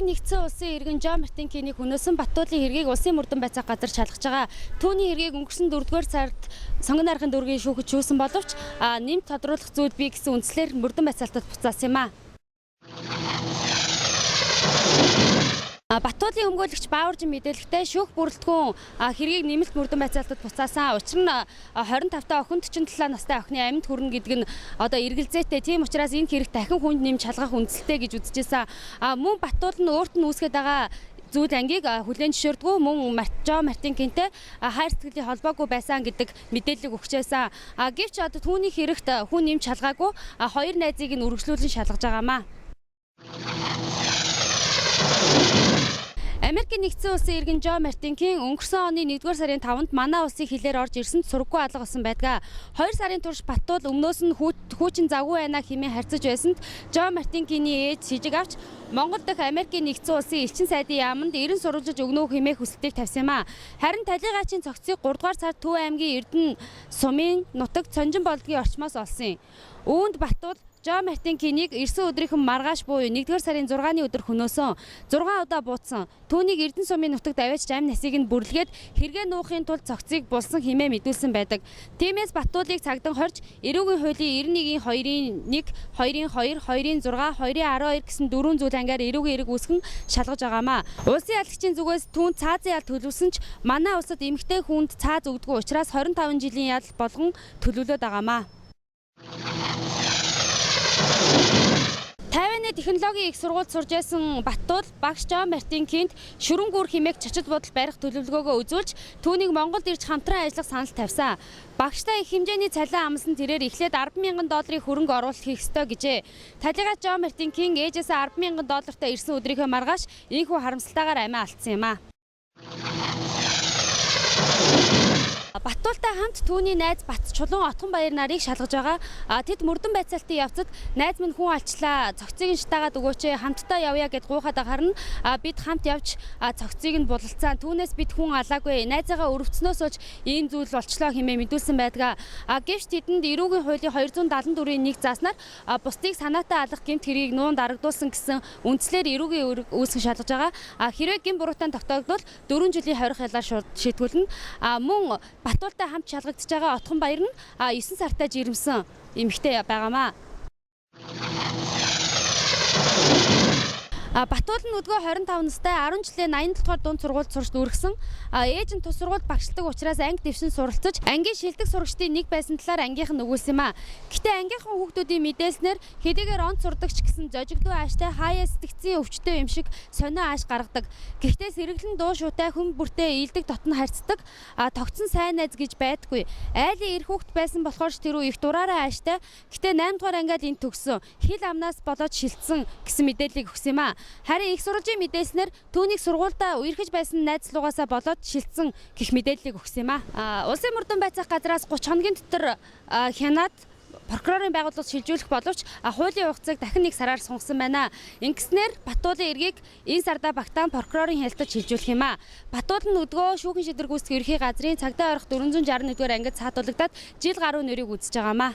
нэгдсэн улсын иргэн Жон Мартинкинийг хөнөөсөн Баттуулын хэргийг улсын мөрдөн байцаах газар шалгаж байгаа. Түүний хэргийг өнгөрсөн 4-р сард сонгон найрхан дүүргийн шүүхэд шүүсэн боловч нэмт тодруулах зүйл бий гэсэн үндслээр мөрдөн байцаалтад буцаасан юм а. Баттуулын өмгөөлөгч Бааваржин мэдээлэхдээ шүүх бүрэлдэхүүн хэргийг нэмэлт мөрдөн байцаалтад буцаасан. Учир нь 25 та охин 47 настай охины амьд хүрнэ гэдэг нь одоо эргэлзээтэй. Тийм учраас энэ хэрэг дахин хүнд нэмж шалгах үндсэлтэй гэж үзэжсэн. Мөн Баттуул нь өөрт нь үүсгэж байгаа зүйл ангийг хүлээн зөвшөөрдгөө мөн Жон Мартинкинтэй хайр сэтгэлийн холбоогүй байсан гэдэг мэдээлэл өгчээсэн. Гэвч одоо түүний хэрэгт хүн нэмж шалгаагүй хоёр найзыг нь үргэлжлүүлэн шалгаж байгаамаа. Америкийн нэгдсэн улсын иргэн Жон Мартинкин өнгөрсөн оны 1-р сарын 5-нд манай улсын хилээр орж ирсэнд сургаггүй алга болсон байдаг. 2 сарын турш Баттуул өмнөөс нь хүүчин завгүй байна хэмээн харьцаж байсанд Жон Мартинкины ээж шижиг авч Монгол дахь Америкийн нэгдсэн улсын элчин сайдын яамд 90 сурвалжиж өгнө үү хэмээх хүсэлтийг тавьсан юм а. Харин талигачийн цогцыг 3-р сард Төв аймгийн Эрдэнэ сумын нутагт Сонжин болдгийн орчмоос олсон. Үүнд Баттуул Жон Мартинкинийг ирсэн өдрийнхэн маргааш буюу 1-р сарын 6-ны өдөр хөнөөсөн. 6 удаа буутсан. Түүнийг Эрдэнэ сумын нутагт аваач амь насыг нь бүрлгээд хэрэгээ нуухын тулд цогцыг булсан хэмээн мэдүүлсэн байдаг. Тиймээс Баттуулыг цагдан хорж эрүүгийн хуулийн 2-ийн 1, 2-ийн 2, 2-ийн 6, 2-ийн 12 гэсэн 4 зүйл ангаар эрүүгийн эрэг үүсгэн шалгаж байгаамаа. Улсын ялагчийн зүгээс түүнд цаазын ял төлөвлөсөн ч манай улсад эмэгтэй хүнд цааз өгдөггүй учраас 25 жилийн ял болгон төлөвлөд байгаамаа. Тайваны технологийн их сургуульд сурж байсан Баттуул багш Жон Мартинкинд шүрэн гүүр хэмээх чочид бодол барих төлөвлөгөөгөө үзүүлж түүнийг Монголд ирж хамтран ажиллах санал тавьсан. Багштай их хэмжээний цалин амласан тэрээр эхлээд $10,000 хөрөнгө оруулалт хийх ёстой гэжээ. Талигач Жон Мартинкин ээжээсээ $10,000 ирсэн өдрийнхөө маргааш ийхүү харамсалтайгаар амиа алдсан юм а. Баттуултай хамт түүний найз Бат Чулуун Отгонбаяр нарыг шалгаж байгаа. Тэд мөрдөн байцаалтын явцад найз минь хүн алчлаа. Цогцыг нь шатаагаад өгөөч хамтдаа явъя гэд гуйхаад харна. Бид хамт явж цогцыг нь булалцсан. Түүнээс бид хүн алаагүй. Найзаагаа өрөвцнөөс олж ийм зүйл болчлоо хэмээн мэдүүлсэн байдаг. Гэвч тэдэнд эрүүгийн хуулийн 274-ийн 1 зааснаар бусдыг санаатай алах гэмт хэргийг нуунд дарагдуулсан гэсэн үндслээр эрүүгийн үүрэг үүсгэн шалгаж байгаа. Хэрвээ гэмт буруутан тогтоогдвол 4 жилийн хорих ялаар шийдвэрлэнэ. Мөн Баттуултай хамт шалгагдж байгаа Отгонбаяр нь 9 сартай жирэмсэн эмэгтэй байгаамаа. Баттуул нь өдгөө 25 настай 10 жилийн 87 дугаар дунд сургуульд сурч дүүргэсэн. Ээж нь тус сургуульд багшилдаг учраас анги дэвшин суралцаж ангийн шилдэг сурагчдын нэг байсан талаар ангийнх нь өгүүлсэн юм а. Гэхдээ ангийнхан хүүхдүүдийн мэдээлснээр хэдийгээр онц сурдагч гэсэн зожигдуу ааштай хаяа сэтгцийн өвчтөй юм шиг сонио ааш гаргадаг. Гэхдээ сэргэлэн дуу шуутай хүм бүртээ ийдэг дотн харьцдаг тогтсон сайн найз гэж байдаггүй. Айлын эр хүүхд байсан болохоор ч тэр үе их дураараа ааштай. Гэхдээ 8 дугаар ангиад энд төгссөн. Хил амнаас болоод шилжсэн гэсэн мэдээллийг өгсөн юм а. Харин их сурвалжийн мэдээснээр түүнийг сургуульдаа үерхэж байсан найзлуугаасаа болоод шилжсэн гэх мэдээллийг өгсөн юм а. Улсын мөрдөн байцаах газраас 30 хоногийн дотор хянаад прокурорын байгууллагад шилжүүлэх боловч хуулийн хугацааг дахин 1 сараар сунгасан байна. Ингэснээр Баттуулын эргийг энэ сарда багтаан прокурорын хяналтад шилжүүлэх юм а. Баттуул нь өдгөө шүүхийн шийдвэр гүйцэтгэх ерхий газрын цагдаа орох 461-р ангид цаатуулагдаад жил гаруй нэрийг үзэж байгаамаа.